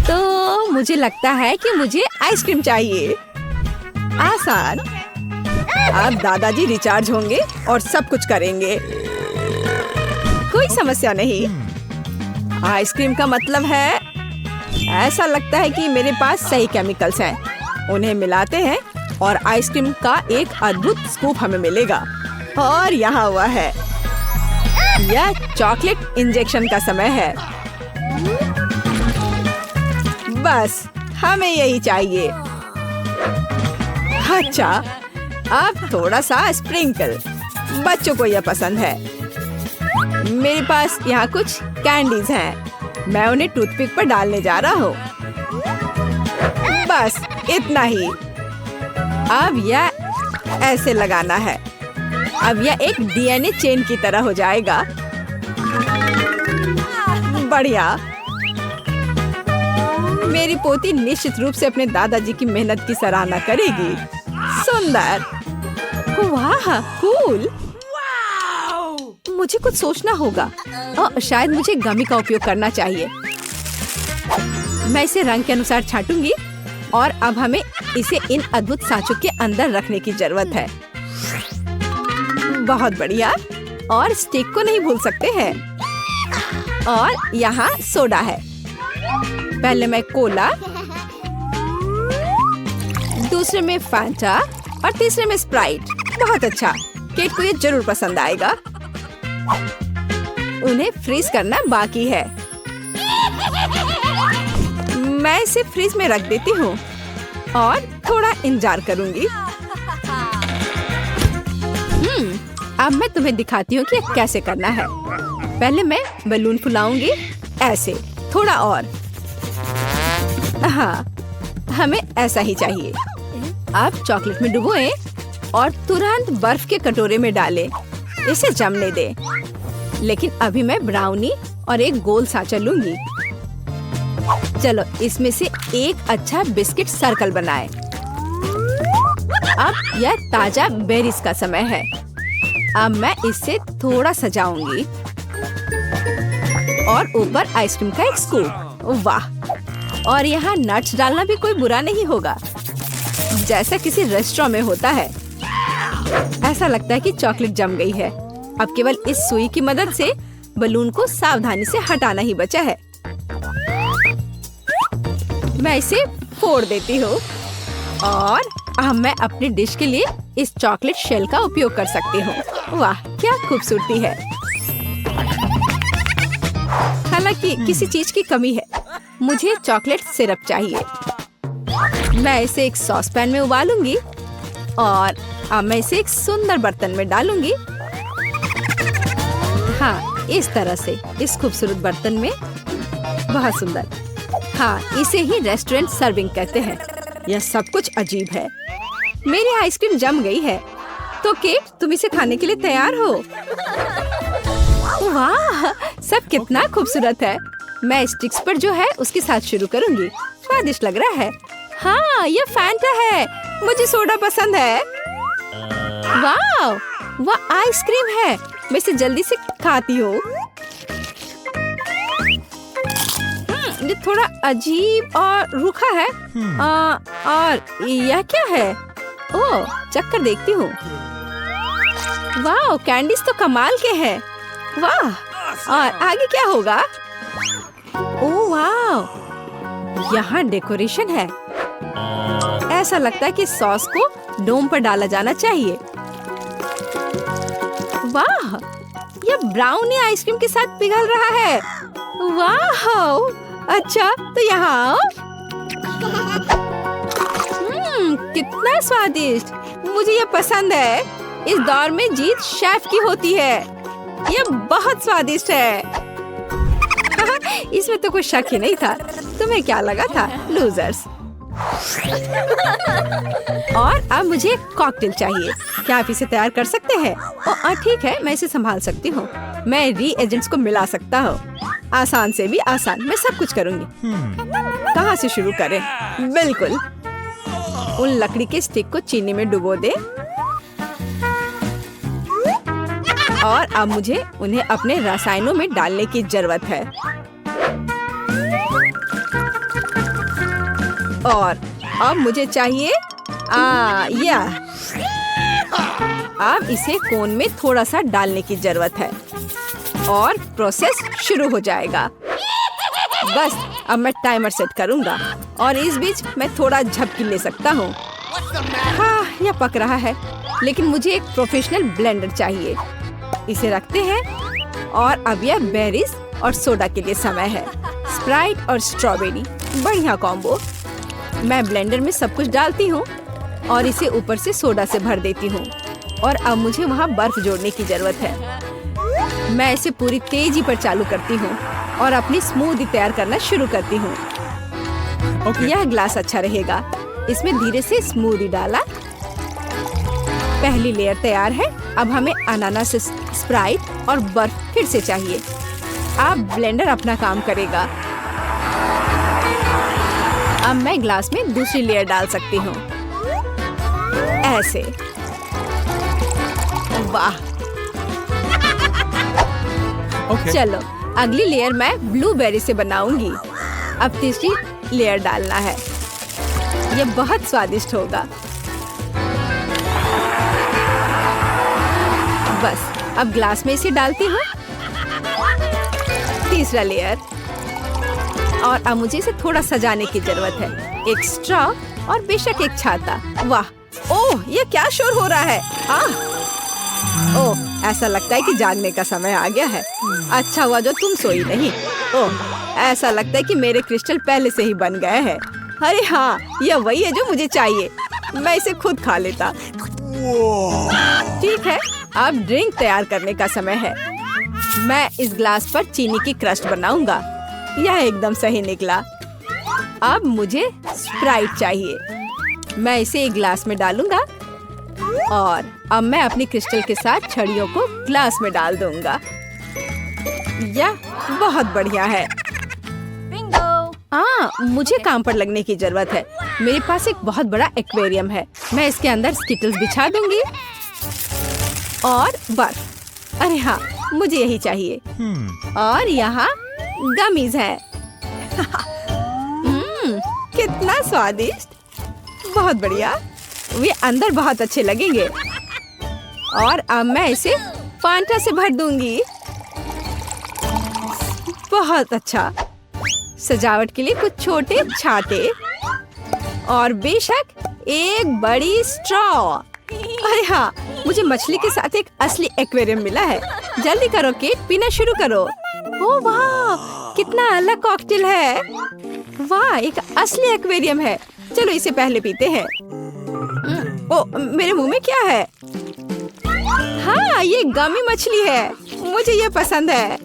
तो मुझे लगता है कि मुझे आइसक्रीम चाहिए। आसान। अब दादाजी रिचार्ज होंगे और सब कुछ करेंगे। कोई समस्या नहीं। आइसक्रीम का मतलब है, ऐसा लगता है कि मेरे पास सही केमिकल्स हैं। उन्हें मिलाते हैं और आइसक्रीम का एक अद्भुत स्कूप हमें मिलेगा। और यहाँ हुआ है। यह चॉकलेट इंजेक्शन का समय है। बस हमें यही चाहिए। अच्छा, अब थोड़ा सा स्प्रिंकल। बच्चों को यह पसंद है। मेरे पास यहाँ कुछ कैंडीज हैं। मैं उन्हें टूथपिक पर डालने जा रहा हूँ। बस इतना ही। अब यह ऐसे लगाना है। अब यह एक डीएनए चेन की तरह हो जाएगा। बढ़िया। मेरी पोती निश्चित रूप से अपने दादाजी की मेहनत की सराहना करेगी। सुंदर। वाह, कूल। मुझे कुछ सोचना होगा। शायद मुझे गमी का उपयोग करना चाहिए। मैं इसे रंग के अनुसार छांटूंगी और अब हमें इसे इन अद्भुत सांचों के अंदर रखने की जरूरत है। बहुत बढ़िया। और स्टिक को नहीं भूल सकते हैं। और यहाँ सोडा है। पहले मैं कोला, दूसरे में फैंटा और तीसरे में स्प्राइट। बहुत अच्छा। केट को ये जरूर पसंद आएगा। उन्हें फ्रीज करना बाकी है। मैं इसे फ्रीज में रख देती हूँ और थोड़ा इंतजार करूंगी। अब मैं तुम्हें दिखाती हूँ कि कैसे करना है। पहले मैं बलून फुलाऊंगी ऐसे, थोड़ा और। हाँ, हमें ऐसा ही चाहिए। अब चॉकलेट में डुबोएं और तुरंत बर्फ के कटोरे में डालें। इसे जमने दे। लेकिन अभी मैं ब्राउनी और एक गोल सांचा लूंगी। चलो इसमें से एक अच्छा बिस्किट सर्कल बनाएं। अब यह ताजा बेरीज का समय है। अब मैं इससे थोड़ा सजाऊंगी और ऊपर आइसक्रीम का एक स्कूप। वाह। और यहाँ नट्स डालना भी कोई बुरा नहीं होगा, जैसा किसी रेस्टोरेंट में होता है। ऐसा लगता है कि चॉकलेट जम गई है। अब केवल इस सुई की मदद से बलून को सावधानी से हटाना ही बचा है। मैं इसे फोड़ देती हूँ और अब मैं अपनी डिश के लिए इस चॉकलेट शेल का उपयोग कर सकती हूँ। वाह, क्या खूबसूरती है। हालांकि किसी चीज की कमी है। मुझे चॉकलेट सिरप चाहिए। मैं इसे एक सॉस पैन में उबालूंगी और अब मैं इसे एक सुंदर बर्तन में डालूंगी। हाँ, इस तरह से इस खूबसूरत बर्तन में। बहुत सुंदर। हाँ, इसे ही रेस्टोरेंट सर्विंग कहते हैं। यह सब कुछ अजीब है। मेरी आइसक्रीम जम गई है। तो केट, तुम इसे खाने के लिए तैयार हो? वाह, सब कितना खूबसूरत है। मैं स्टिक्स पर जो है उसके साथ शुरू करूंगी। स्वादिष्ट लग रहा है। हाँ, यह फैंटा है। मुझे सोडा पसंद है। वाह, वह आइसक्रीम है। मैं इसे जल्दी से खाती हूँ। ये थोड़ा अजीब और रूखा है। और यह क्या है? ओह, चक्कर देखती हूँ। वाह, कैंडीज तो कमाल के हैं। वाह, और आगे क्या होगा? ओह वाह, यहाँ डेकोरेशन है। ऐसा लगता है कि सॉस को डोम पर डाला जाना चाहिए। वाह, यह ब्राउनी आइसक्रीम के साथ पिघल रहा है। वाह, अच्छा तो यहाँ आओ। कितना स्वादिष्ट। मुझे यह पसंद है। इस दौर में जीत शेफ की होती है। यह बहुत स्वादिष्ट है। इसमें तो कोई शक ही नहीं था। तुम्हें क्या लगा था, लूजर्स? और अब मुझे एक कॉकटेल चाहिए। क्या आप इसे तैयार कर सकते हैं? ओह ठीक है, मैं इसे संभाल सकती हूँ। मैं रीएजेंट्स को मिला सकता हूँ। आसान से भी आसान, मैं सब कुछ करूँगी। कहाँ से शुरू करें? बिल्कुल। उन लकड़ी के स्टिक को चीनी में डुबो दे और अब मुझे उन्हें अपने रसायनों में डालने की जरूरत है। और अब मुझे चाहिए यह। अब इसे कोन में थोड़ा सा डालने की जरूरत है और प्रोसेस शुरू हो जाएगा। बस अब मैं टाइमर सेट करूंगा और इस बीच मैं थोड़ा झपकी ले सकता हूँ। हाँ, यह पक रहा है, लेकिन मुझे एक प्रोफेशनल ब्लेंडर चाहिए। इसे रखते हैं और अब यह बेरीज और सोडा के लिए समय है। स्प्राइट और स्ट्रॉबेरी, बढ़िया कॉम्बो। मैं ब्लेंडर में सब कुछ डालती हूँ और इसे ऊपर से सोडा से भर देती हूँ और अब मुझे वहाँ बर्फ जोड़ने की जरूरत है। मैं इसे पूरी तेजी पर चालू करती हूँ और अपनी स्मूदी तैयार करना शुरू करती हूँ। यह ग्लास अच्छा रहेगा। इसमें धीरे से स्मूदी डाला। पहली लेयर तैयार है। अब हमें अनानास, स्प्राइट और बर्फ फिर से चाहिए। अब ब्लेंडर अपना काम करेगा। अब मैं ग्लास में दूसरी लेयर डाल सकती हूँ, ऐसे। वाह! चलो, अगली लेयर मैं ब्लूबेरी से बनाऊंगी। अब तीसरी लेयर डालना है। यह बहुत स्वादिष्ट होगा। बस अब ग्लास में इसे डालती हूँ। तीसरा लेयर। और अब मुझे इसे थोड़ा सजाने की जरूरत है। एक स्ट्रॉ और बेशक एक छाता। वाह! ओह, ये क्या शोर हो रहा है? ओह, ऐसा लगता है कि जागने का समय आ गया है। अच्छा हुआ जो तुम सोई नहीं। ओह, ऐसा लगता है कि मेरे क्रिस्टल पहले से ही बन गए हैं। अरे हाँ, यह वही है जो मुझे चाहिए। मैं इसे खुद खा लेता। ठीक है, अब ड्रिंक तैयार करने का समय है। मैं इस ग्लास पर चीनी की क्रस्ट बनाऊंगा। यह एकदम सही निकला। अब मुझे स्प्राइट चाहिए। मैं इसे एक ग्लास में डालूंगा और अब मैं अपनी क्रिस्टल के साथ छड़ियों को ग्लास में डाल दूंगा। यह बहुत बढ़िया है। मुझे काम पर लगने की जरूरत है। मेरे पास एक बहुत बड़ा एक्वेरियम है। मैं इसके अंदर स्किटल्स बिछा दूंगी और बर्फ। अरे हाँ, मुझे यही चाहिए। और यहाँ गमीज है। कितना स्वादिष्ट, बहुत बढ़िया। वे अंदर बहुत अच्छे लगेंगे। और अब मैं इसे फांटा से भर दूंगी। बहुत अच्छा। सजावट के लिए कुछ छोटे छाते और बेशक एक बड़ी स्ट्रॉ। अरे हाँ, मुझे मछली के साथ एक असली एक्वेरियम मिला है। जल्दी करो केट, पीना शुरू करो। ओह वाह, कितना अलग कॉकटेल है। वाह, एक असली एक्वेरियम है। चलो इसे पहले पीते हैं। ओह, मेरे मुंह में क्या है? हाँ, ये गमी मछली है। मुझे ये पसंद है।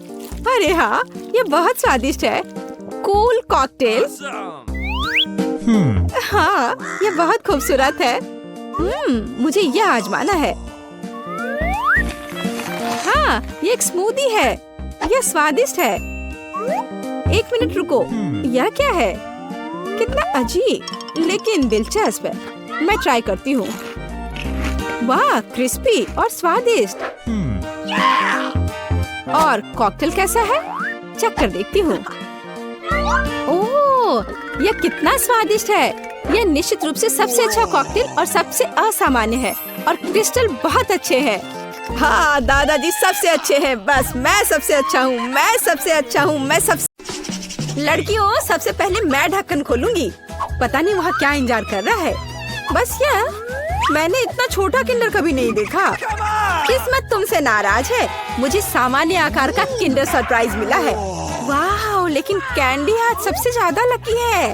अरे हाँ, ये बहुत स्वादिष्ट है। Cool cocktail. हाँ, ये बहुत खूबसूरत है। मुझे यह आजमाना है। हाँ, ये एक स्मूदी है। यह स्वादिष्ट है। एक मिनट रुको, यह क्या है? कितना अजीब लेकिन दिलचस्प है। मैं ट्राई करती हूँ। वाह, क्रिस्पी और स्वादिष्ट। और कॉकटेल कैसा है? चख कर देखती हूँ। ओह, यह कितना स्वादिष्ट है। यह निश्चित रूप से सबसे अच्छा कॉकटेल और सबसे असामान्य है। और क्रिस्टल बहुत अच्छे हैं। हाँ, दादाजी सबसे अच्छे हैं। बस मैं सबसे अच्छा हूँ। मैं सबसे अच्छा हूँ। मैं सबसे। लड़कियों, सबसे पहले मैं ढक्कन खोलूंगी। पता नहीं वहाँ क्या इंतजार कर रहा है। बस यह, मैंने इतना छोटा किंडर कभी नहीं देखा। किस्मत तुमसे नाराज है। मुझे सामान्य आकार का किंडर सरप्राइज मिला है। वाह, लेकिन कैंडी आज सबसे ज्यादा लकी है।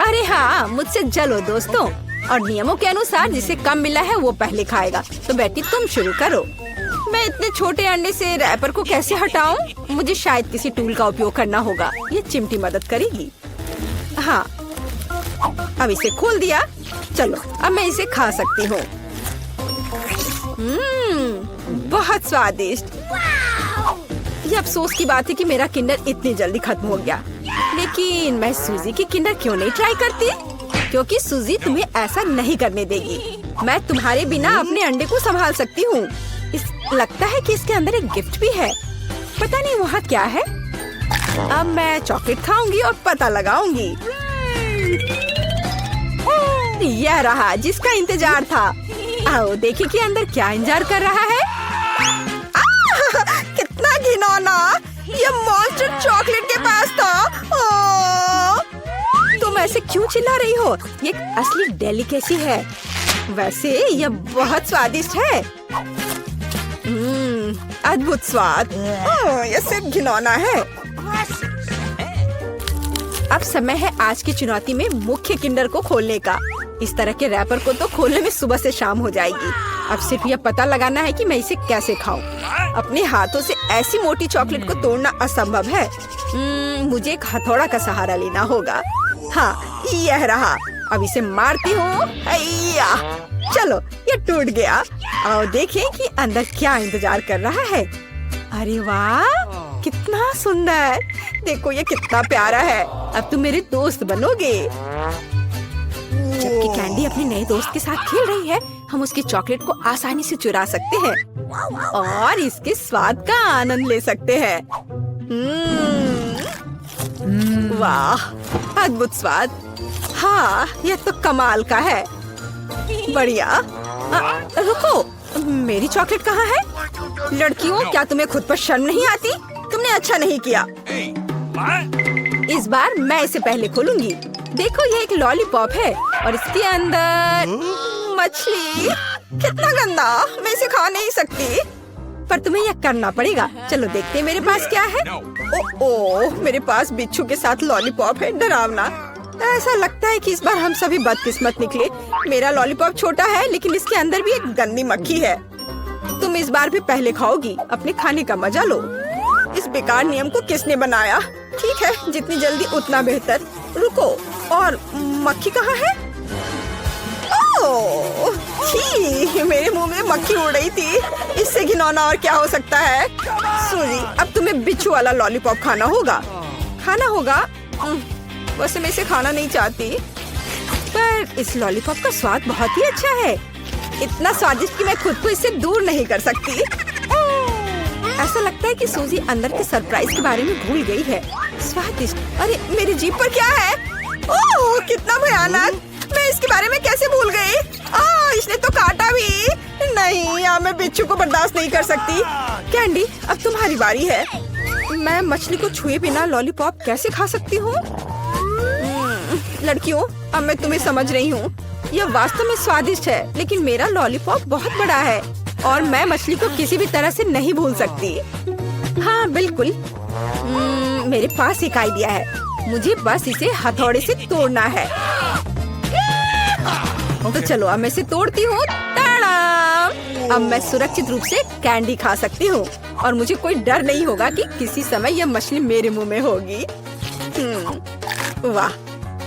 अरे हाँ, मुझसे जलो दोस्तों। और नियमों के अनुसार जिसे कम मिला है वो पहले खाएगा। तो बेटी तुम शुरू करो। मैं इतने छोटे अंडे से रैपर को कैसे हटाऊं? मुझे शायद किसी टूल का उपयोग करना होगा। ये चिमटी मदद करेगी। हाँ, अब इसे खोल दिया। चलो, अब मैं इसे खा सकती हूँ। बहुत स्वादिष्ट। ये अफसोस की बात है कि मेरा किंडर इतनी जल्दी खत्म हो गया। लेकिन मैं सूजी की किंडर क्यों नहीं ट्राई करती? क्योंकि सूजी तुम्हें ऐसा नहीं करने देगी। मैं तुम्हारे बिना अपने अंडे को संभाल सकती हूँ। लगता है कि इसके अंदर एक गिफ्ट भी है। पता नहीं वहाँ क्या है। अब मैं चॉकलेट खाऊंगी और पता लगाऊंगी। यह रहा जिसका इंतजार था। आओ देखिए कि अंदर क्या इंतजार कर रहा है। कितना घिनौना, ये मॉन्स्टर चॉकलेट के पास था। तुम ऐसे क्यों चिल्ला रही हो? ये असली डेलिकेसी है। वैसे यह बहुत स्वादिष्ट है। अद्भुत स्वाद। यह सिर्फ घिनौना है। अब समय है आज की चुनौती में मुख्य किंडर को खोलने का। इस तरह के रैपर को तो खोलने में सुबह से शाम हो जाएगी। अब सिर्फ यह पता लगाना है कि मैं इसे कैसे खाऊं। अपने हाथों से ऐसी मोटी चॉकलेट को तोड़ना असंभव है। मुझे एक हथौड़ा का सहारा लेना होगा। हाँ, यह रहा। अब इसे मारती हूँ। चलो, ये टूट गया। आओ देखें कि अंदर क्या इंतजार कर रहा है। अरे वाह, कितना सुंदर। देखो ये कितना प्यारा है। अब तुम मेरे दोस्त बनोगे। जबकि कैंडी अपने नए दोस्त के साथ खेल रही है, हम उसकी चॉकलेट को आसानी से चुरा सकते हैं और इसके स्वाद का आनंद ले सकते हैं। वाह, अद्भुत स्वाद। हाँ, यह तो कमाल का है। बढ़िया। रुको, मेरी चॉकलेट कहाँ है? लड़कियों, क्या तुम्हें खुद पर शर्म नहीं आती? तुमने अच्छा नहीं किया। इस बार मैं इसे पहले खोलूंगी। देखो, ये एक लॉलीपॉप है और इसके अंदर मछली। कितना गंदा, मैं इसे खा नहीं सकती। पर तुम्हें यह करना पड़ेगा। चलो देखते हैं मेरे पास क्या है। ओह, मेरे पास बिच्छू के साथ लॉलीपॉप है। डरावना। ऐसा लगता है कि इस बार हम सभी बदकिस्मत निकले। मेरा लॉलीपॉप छोटा है, लेकिन इसके अंदर भी एक गंदी मक्खी है। तुम इस बार भी पहले खाओगी। अपने खाने का मजा लो। इस बेकार नियम को किसने बनाया? ठीक है, जितनी जल्दी उतना बेहतर। रुको, और मक्खी कहाँ है? ओह, छी, मेरे मुंह में मक्खी उड़ रही थी। इससे घिनौना और क्या हो सकता है? सूजी, अब तुम्हें बिच्छू वाला लॉलीपॉप खाना होगा। वैसे मैं इसे खाना नहीं चाहती, पर इस लॉलीपॉप का स्वाद बहुत ही अच्छा है। इतना स्वादिष्ट कि मैं खुद को इससे दूर नहीं कर सकती। ऐसा लगता है कि सूजी अंदर के सरप्राइज के बारे में भूल गई है। स्वादिष्ट। अरे मेरी जीभ पर क्या है? ओह, कितना भयानक। मैं इसके बारे में कैसे भूल गई? इसने तो काटा भी। नहीं, मैं बिच्छू को बर्दाश्त नहीं कर सकती। कैंडी, अब तुम्हारी बारी है। मैं मछली को छुए बिना लॉलीपॉप कैसे खा सकती हूँ? लड़कियों, अब मैं तुम्हें समझ रही हूँ। यह वास्तव में स्वादिष्ट है, लेकिन मेरा लॉलीपॉप बहुत बड़ा है और मैं मछली को किसी भी तरह से नहीं भूल सकती। हाँ बिल्कुल। मेरे पास एक आइडिया है। मुझे बस इसे हथौड़े से तोड़ना है। तो चलो, अब मैं इसे तोड़ती हूँ। अब मैं सुरक्षित रूप से कैंडी खा सकती हूँ और मुझे कोई डर नहीं होगा कि किसी समय यह मछली मेरे मुंह में होगी। वाह,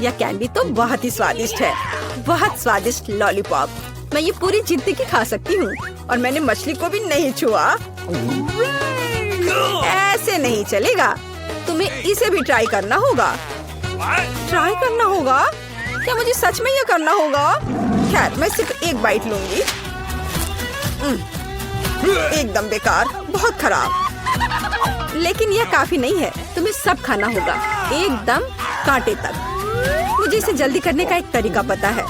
यह कैंडी तो बहुत ही स्वादिष्ट है। बहुत स्वादिष्ट लॉलीपॉप। मैं ये पूरी जिंदगी खा सकती हूँ और मैंने मछली को भी नहीं छुआ। ऐसे नहीं चलेगा। तुम्हें इसे भी ट्राई करना होगा। ट्राई करना होगा? क्या मुझे सच में ये करना होगा? खैर, मैं सिर्फ एक बाइट लूंगी। एकदम बेकार, बहुत खराब। लेकिन यह काफी नहीं है। तुम्हें सब खाना होगा, एकदम कांटे तक। मुझे इसे जल्दी करने का एक तरीका पता है।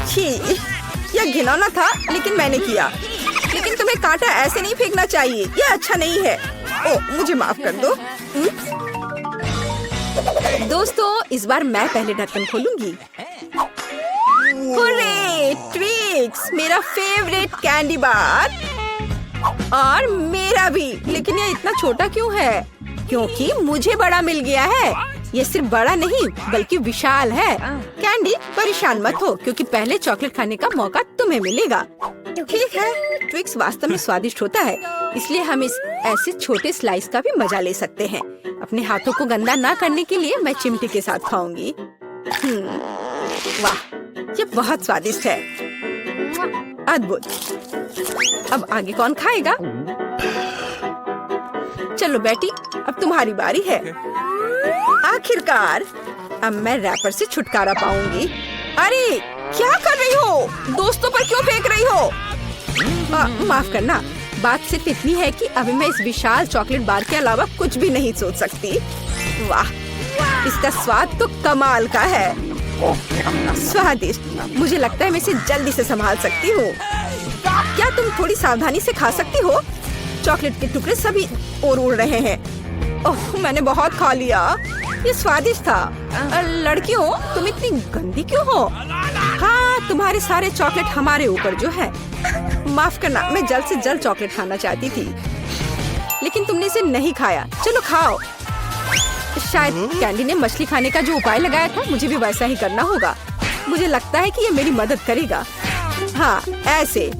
छी, यह घिनौना था, लेकिन मैंने किया। लेकिन तुम्हें कांटा ऐसे नहीं फेंकना चाहिए। यह अच्छा नहीं है। ओह, मुझे माफ कर दो। दोस्तों, इस बार मैं पहले ढक्कन खोलूंगी। हुर्रे, ट्विक्स, मेरा फेवरेट कैंडी बार। और मेरा भी। लेकिन ये इतना छोटा क्यों है? क्योंकि मुझे बड़ा मिल गया है। ये सिर्फ बड़ा नहीं, बल्कि विशाल है। कैंडी, परेशान मत हो, क्योंकि पहले चॉकलेट खाने का मौका तुम्हें मिलेगा। ठीक है, ट्विक्स वास्तव में स्वादिष्ट होता है, इसलिए हम इस ऐसे छोटे स्लाइस का भी मजा ले सकते हैं। अपने हाथों को गंदा ना करने के लिए मैं चिमटी के साथ खाऊंगी। वाह, ये बहुत स्वादिष्ट है। अद्भुत। अब आगे कौन खाएगा? चलो बेटी, अब तुम्हारी बारी है। आखिरकार अब मैं रैपर से छुटकारा पाऊंगी। अरे, क्या कर रही हो? दोस्तों पर क्यों फेंक रही हो? माफ करना, बात सिर्फ इतनी है कि अभी मैं इस विशाल चॉकलेट बार के अलावा कुछ भी नहीं सोच सकती। वाह, इसका स्वाद तो कमाल का है। स्वादिष्ट। मुझे लगता है मैं इसे जल्दी से संभाल सकती हूँ। क्या तुम थोड़ी सावधानी से खा सकती हो? चॉकलेट के टुकड़े सभी और उड़ रहे हैं। ओह, मैंने बहुत खा लिया। ये स्वादिष्ट था। लड़कियों, तुम इतनी गंदी क्यों हो? हाँ, तुम्हारे सारे चॉकलेट हमारे ऊपर जो है। माफ करना, मैं जल्द से जल्द चॉकलेट खाना चाहती थी, लेकिन तुमने इसे नहीं खाया। चलो खाओ। शायद कैंडी ने मछली खाने का जो उपाय लगाया था, मुझे भी वैसा ही करना होगा। मुझे लगता है कि ये मेरी मदद करेगा। हाँ, ऐसे।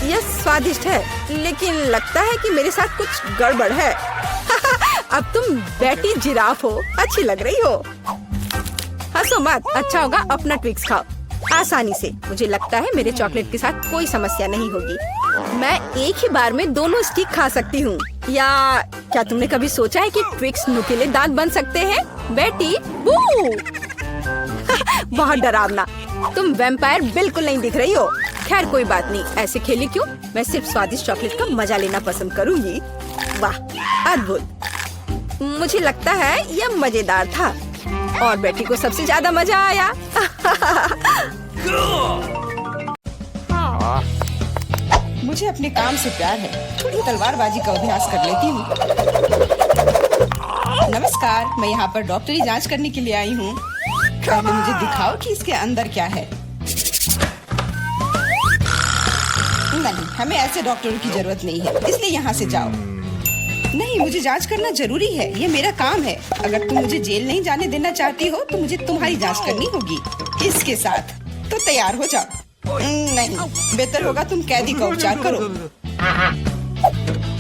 यह स्वादिष्ट है, लेकिन लगता है कि मेरे साथ कुछ गड़बड़ है। अब तुम बैटी जिराफ हो, अच्छी लग रही हो। हंसो मत, अच्छा होगा अपना ट्विक्स खाओ आसानी से। मुझे लगता है मेरे चॉकलेट के साथ कोई समस्या नहीं होगी। मैं एक ही बार में दोनों स्टिक खा सकती हूँ। या क्या तुमने कभी सोचा है कि ट्विक्स नुकीले दांत बन सकते हैं? बेटी, बहुत डरावना। तुम वैम्पायर बिल्कुल नहीं दिख रही हो। खैर कोई बात नहीं, ऐसे खेली क्यों? मैं सिर्फ स्वादिष्ट चॉकलेट का मजा लेना पसंद करूंगी। वाह, अद्भुत। मुझे लगता है यह मजेदार था और बेटी को सबसे ज्यादा मजा आया। मुझे अपने काम से प्यार है। थोड़ी तलवारबाजी का अभ्यास कर लेती हूँ। नमस्कार, मैं यहाँ पर डॉक्टरी जांच करने के लिए आई हूँ। पहले मुझे दिखाओ कि इसके अंदर क्या है। नहीं, हमें ऐसे डॉक्टरों की जरूरत नहीं है, इसलिए यहाँ से जाओ। नहीं, मुझे जांच करना जरूरी है, ये मेरा काम है। अगर तुम मुझे जेल नहीं जाने देना चाहती हो तो मुझे तुम्हारी जांच करनी होगी। इसके साथ तो तैयार हो जाओ। नहीं, बेहतर होगा तुम कैदी का उपचार करो।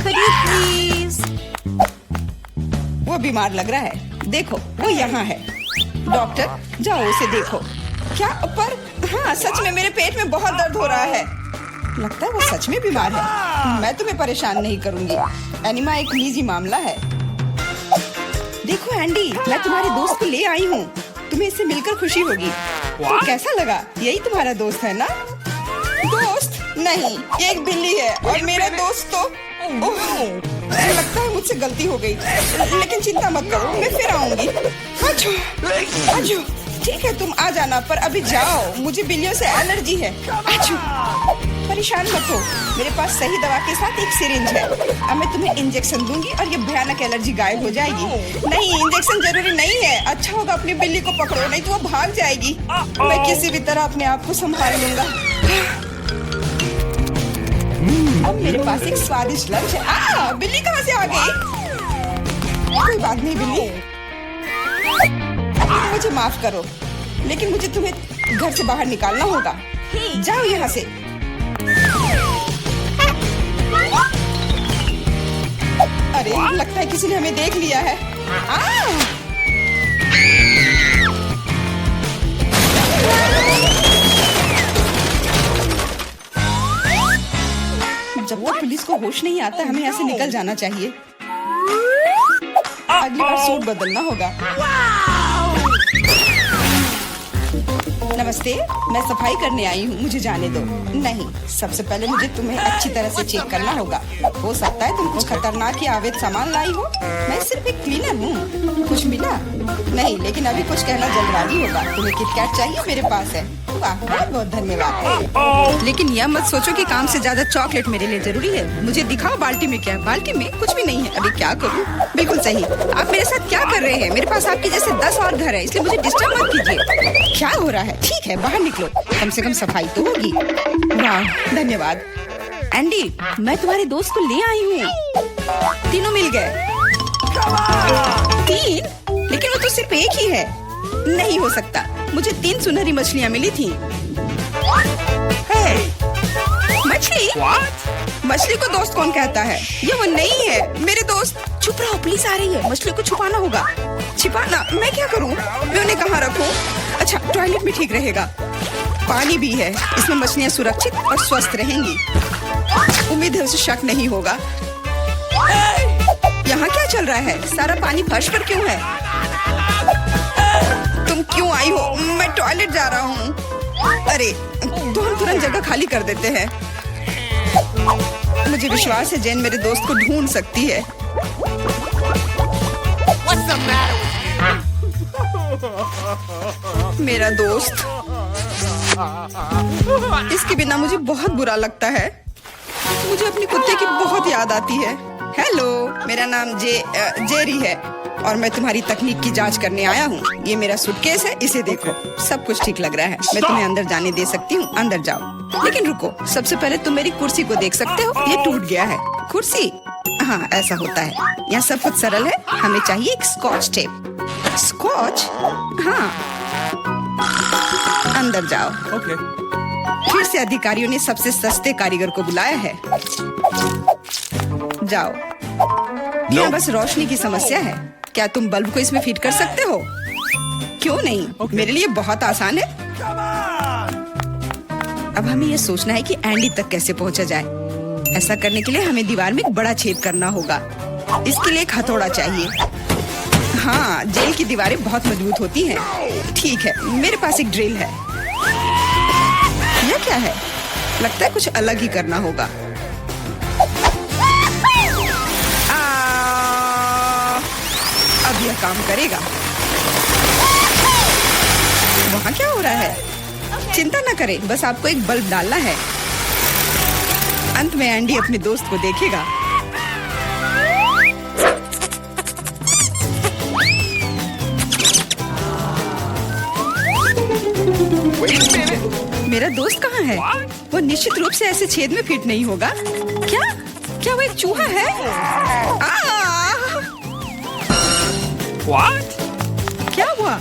प्लीज। वो बीमार लग रहा है, देखो वो यहाँ है। डॉक्टर, जाओ उसे देखो। क्या? पर हाँ, सच में मेरे पेट में बहुत दर्द हो रहा है। लगता है वो सच में बीमार है। मैं तुम्हें परेशान नहीं करूंगी। एनिमा एक निजी मामला है। देखो एंडी, मैं तुम्हारे दोस्त को ले आई हूँ। तुम्हें इससे मिलकर खुशी होगी। तो कैसा लगा? यही तुम्हारा दोस्त है ना? दोस्त नहीं, ये एक बिल्ली है और मेरा दोस्त तो मुझे लगता है मुझसे गलती हो गई, लेकिन चिंता मत करो, मैं फिर आऊंगी। आजो, आजो। ठीक है, तुम आ जाना, पर अभी जाओ, मुझे बिल्लियों से एलर्जी है। आजो। परेशान मत हो, मेरे पास सही दवा के साथ एक सिरिंज है। अब मैं तुम्हें इंजेक्शन दूंगी और ये भयानक एलर्जी गायब हो जाएगी। नहीं, इंजेक्शन जरूरी नहीं है। अच्छा होगा अपनी बिल्ली को पकड़ो, नहीं तो वो भाग जाएगी। मैं किसी भी तरह अपने आप को संभाल लूंगा। अब मेरे पास एक स्वादिष्ट लंच है। बिल्ली कहाँ से आ गई? कोई बात नहीं बिल्ली, मुझे माफ करो, लेकिन मुझे तुम्हें घर से बाहर निकालना होगा। जाओ यहाँ से। अरे, लगता है किसी ने हमें देख लिया है। जब तक पुलिस को होश नहीं आता, हमें यहाँ से निकल जाना चाहिए। अगली बार सूट बदलना होगा। नमस्ते, मैं सफाई करने आई हूँ, मुझे जाने दो। नहीं, सबसे पहले मुझे तुम्हें अच्छी तरह से चेक करना होगा। हो सकता है तुम कुछ खतरनाक या अवैध सामान लाई हो। मैं सिर्फ एक क्लीनर हूँ। कुछ मिला? नहीं, लेकिन अभी कुछ कहना जल्दबाजी होगा। तुम्हें किटकैट चाहिए? मेरे पास है। वाह, बहुत बहुत धन्यवाद। लेकिन यह मत सोचो कि काम से ज्यादा चॉकलेट मेरे लिए जरूरी है। मुझे दिखाओ बाल्टी में क्या है। बाल्टी में कुछ भी नहीं है। अभी क्या करूँ? बिल्कुल सही। आप मेरे साथ क्या कर रहे हैं? मेरे पास आपके जैसे 10 और घर है, इसलिए मुझे डिस्टर्ब मत कीजिए। क्या हो रहा है? ठीक है, बाहर निकलो, कम से कम सफाई तो होगी। वाह, धन्यवाद। एंडी, मैं तुम्हारे दोस्त को ले आई हूँ। तीनों मिल गए। 3? लेकिन वो तो सिर्फ एक ही है। नहीं हो सकता, मुझे 3 सुनहरी मछलियाँ मिली थी। मछली? मछली को दोस्त कौन कहता है? ये वो नहीं है मेरे दोस्त। चुप रहो, पुलिस आ रही है। मछली को छुपाना होगा। छिपाना? मैं क्या करूँ? मैं उन्हें कहाँ रखूँ? अच्छा, टॉयलेट में ठीक रहेगा। पानी भी है, इसमें मछलियाँ सुरक्षित और स्वस्थ रहेंगी। उम्मीद है उसे शक नहीं होगा। यहाँ क्या चल रहा है? सारा पानी फर्श पर क्यों है? तुम क्यों आई हो? मैं टॉयलेट जा रहा हूँ। अरे, तो हम तुरंत जगह खाली कर देते हैं। मुझे विश्वास है जेन मेरे दोस्त को ढूंढ सकती है। मेरा दोस्त, इसके बिना मुझे बहुत बुरा लगता है। मुझे अपने कुत्ते की बहुत याद आती है। हेलो, मेरा नाम जेरी है और मैं तुम्हारी तकनीक की जांच करने आया हूँ। ये मेरा सूटकेस है, इसे देखो। सब कुछ ठीक लग रहा है। मैं तुम्हें अंदर जाने दे सकती हूँ, अंदर जाओ। लेकिन रुको, सबसे पहले तुम मेरी कुर्सी को देख सकते हो, ये टूट गया है। कुर्सी? हाँ, ऐसा होता है। यहाँ सब कुछ सरल है। हमें चाहिए एक स्कॉच टेप। स्कॉच? हाँ, अंदर जाओ। फिर से अधिकारियों ने सबसे सस्ते कारीगर को बुलाया है। जाओ। यहाँ बस रोशनी की समस्या है। क्या तुम बल्ब को इसमें फिट कर सकते हो? क्यों नहीं? मेरे लिए बहुत आसान है। अब हमें यह सोचना है कि एंडी तक कैसे पहुंचा जाए। ऐसा करने के लिए हमें दीवार में एक बड़ा छेद करना होगा। इसके लिए एक हथौड़ा चाहिए। हाँ, जेल की दीवारें बहुत मजबूत होती हैं। ठीक है, मेरे पास एक ड्रिल है। यह क्या है? लगता है कुछ अलग ही करना होगा। अब यह काम करेगा। वहाँ क्या हो रहा है? चिंता न करें, बस आपको एक बल्ब डालना है। अंत में एंडी अपने दोस्त को देखेगा। मेरा दोस्त कहाँ है? वो निश्चित रूप से ऐसे छेद में फिट नहीं होगा। क्या वो एक चूहा है? What? क्या हुआ?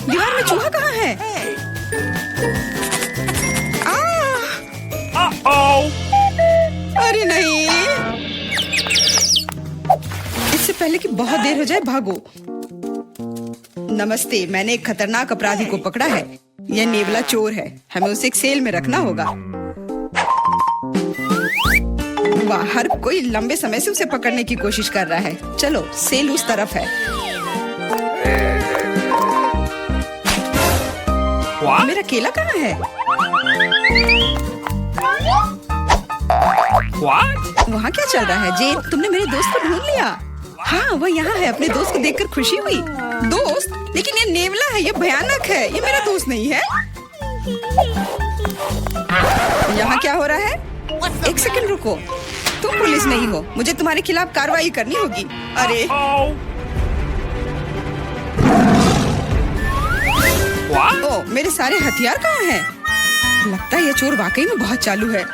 दीवार में चूहा कहाँ है? Uh-oh! अरे नहीं! इससे पहले कि बहुत देर हो जाए, भागो। नमस्ते, मैंने एक खतरनाक अपराधी को पकड़ा है। यह नेवला चोर है। हमें उसे एक सेल में रखना होगा। वाह, हर कोई लंबे समय से उसे पकड़ने की कोशिश कर रहा है। चलो, सेल उस तरफ है। What? मेरा केला कहाँ है? What? वहाँ क्या चल रहा है? जेन, तुमने मेरे दोस्त को ढूंढ लिया। हाँ, वह यहाँ है। अपने दोस्त को देखकर खुशी हुई। दोस्त? लेकिन ये नेवला है, ये भयानक है। ये मेरा दोस्त नहीं है। यहाँ क्या हो रहा है? एक सेकंड रुको। तुम पुलिस नहीं हो। मुझे तुम्हारे खिलाफ कार्रवाई करनी होगी। अरे Oh! What? ओ, मेरे सारे हथियार कहाँ हैं? लगता है ये चोर वाकई में बहुत चालू है।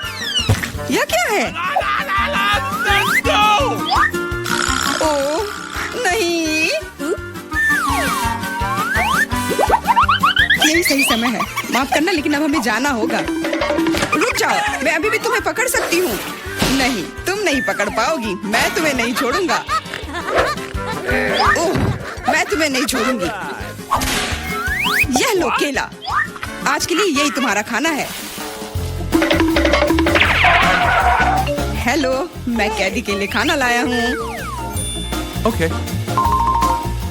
यह क्या है? Let's go! ओ नहीं, यही सही समय है। माफ करना, लेकिन अब हमें जाना होगा। रुक जाओ, मैं अभी भी तुम्हें पकड़ सकती हूँ। नहीं, तुम नहीं पकड़ पाओगी। मैं तुम्हें नहीं छोड़ूंगा। ओह, मैं तुम्हें नहीं छोड़ूंगी। यह लो केला। आज के लिए यही तुम्हारा खाना है। हेलो, मैं कैदी के लिए खाना लाया हूँ। Okay.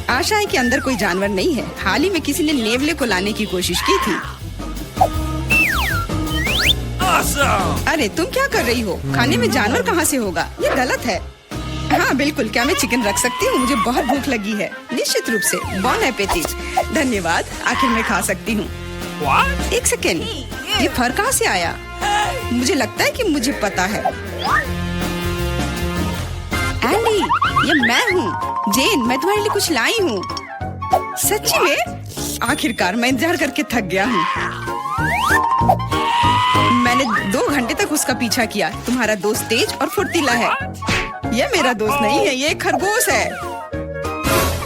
आशा है कि अंदर कोई जानवर नहीं है। हाल ही में किसी ने नेवले को लाने की कोशिश की थी। Awesome! अरे तुम क्या कर रही हो? खाने में जानवर कहाँ से होगा? ये गलत है। हाँ बिल्कुल, क्या मैं चिकन रख सकती हूँ? मुझे बहुत भूख लगी है। निश्चित रूप से। बॉन एपेटिट। धन्यवाद, आखिर में खा सकती हूँ। What? एक सेकेंड, ये फर कहाँ से आया? मुझे लगता है कि मुझे पता है। एंडी, ये मैं हूँ। जेन, मैं तुम्हारे लिए कुछ लाई हूँ। सच्ची में? आखिरकार, मैं इंतजार करके थक गया हूँ। मैंने 2 घंटे तक उसका पीछा किया। तुम्हारा दोस्त तेज और फुर्तीला है। यह मेरा दोस्त नहीं है, ये एक खरगोश है।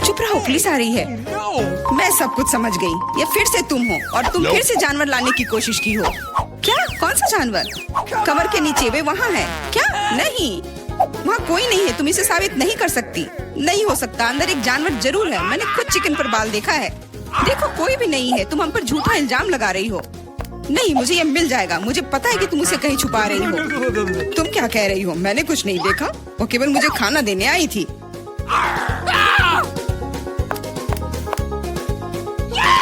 चुप रहो, पुलिस आ रही है। No! मैं सब कुछ समझ गई। ये फिर से तुम हो और तुम फिर से जानवर लाने की कोशिश की हो। क्या? कौन सा जानवर? कमर के नीचे, वे वहाँ है। क्या? नहीं, वहाँ कोई नहीं है। तुम इसे साबित नहीं कर सकती। नहीं हो सकता, अंदर एक जानवर जरूर है। मैंने खुद चिकन पर बाल देखा है। देखो, कोई भी नहीं है। तुम हम पर झूठा इल्जाम लगा रही हो। नहीं, मुझे ये मिल जाएगा। मुझे पता है कि तुम उसे कहीं छुपा रही हो। तुम क्या कह रही हो? मैंने कुछ नहीं देखा। वो केवल मुझे खाना देने आई थी।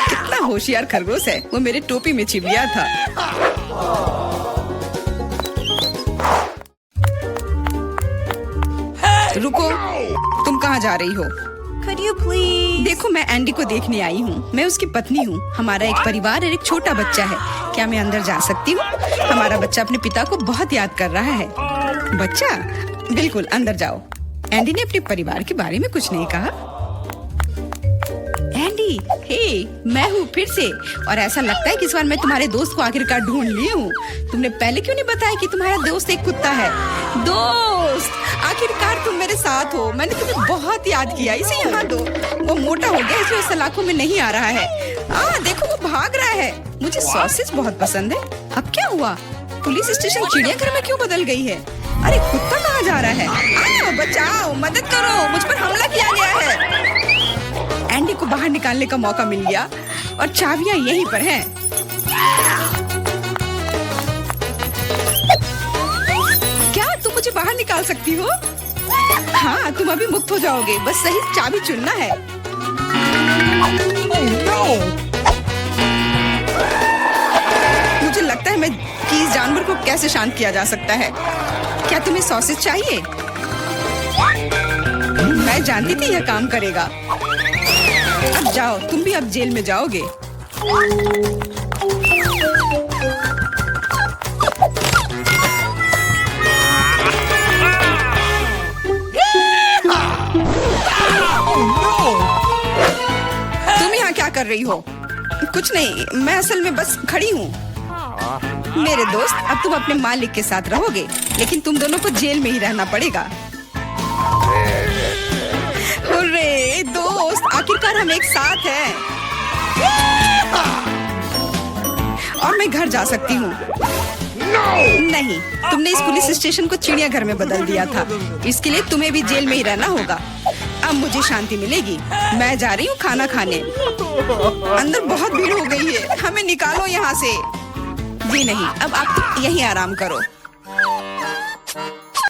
कितना होशियार खरगोश है। वो मेरे टोपी में छिप गया था। रुको, तुम कहाँ जा रही हो? Could you please? देखो, मैं एंडी को देखने आई हूँ। मैं उसकी पत्नी हूँ। हमारा एक परिवार और एक छोटा बच्चा है। क्या मैं अंदर जा सकती हूँ? हमारा बच्चा अपने पिता को बहुत याद कर रहा है। बच्चा, बिल्कुल अंदर जाओ। एंडी ने अपने परिवार के बारे में कुछ नहीं कहा। एंडी, हे, मैं हूँ फिर से। और ऐसा लगता है कि इस बार मैं तुम्हारे दोस्त को आखिरकार ढूंढ ली हूँ। तुमने पहले क्यों नहीं बताया कि तुम्हारा दोस्त एक कुत्ता है? दोस्त, आखिरकार तुम मेरे साथ हो। मैंने तुम्हें बहुत याद किया। इसे यहाँ दो। वो मोटा हो गया, इसलिए सलाखों में नहीं आ रहा है। देखो, वो भाग रहा है। मुझे सॉसेज बहुत पसंद है। अब क्या हुआ? पुलिस स्टेशन चिड़ियाघर में क्यों बदल गई है? अरे, कुत्ता कहाँ जा रहा है? बचाओ, मदद करो, मुझ पर हमला किया गया है। एंडी को बाहर निकालने का मौका मिल गया और चाबियां यहीं पर हैं। क्या तुम मुझे बाहर निकाल सकती हो? हाँ, तुम अभी मुक्त हो जाओगे। बस सही चाबी चुनना है। मुझे लगता है कि इस जानवर को कैसे शांत किया जा सकता है। क्या तुम्हें सॉसेज चाहिए? मैं जानती थी यह काम करेगा। अब जाओ, तुम भी अब जेल में जाओगे। तुम यहाँ क्या कर रही हो? कुछ नहीं, मैं असल में बस खड़ी हूँ। मेरे दोस्त, अब तुम अपने मालिक के साथ रहोगे, लेकिन तुम दोनों को जेल में ही रहना पड़ेगा। हुर्रे, दोस्त, आखिरकार हम एक साथ हैं। और मैं घर जा सकती हूँ। नहीं, तुमने इस पुलिस स्टेशन को चिड़ियाघर में बदल दिया था। इसके लिए तुम्हें भी जेल में ही रहना होगा। अब मुझे शांति मिलेगी। मैं जा रही हूँ खाना खाने। अंदर बहुत भीड़ हो गई है। हमें निकालो यहाँ से। जी नहीं, अब आप यहीं आराम करो।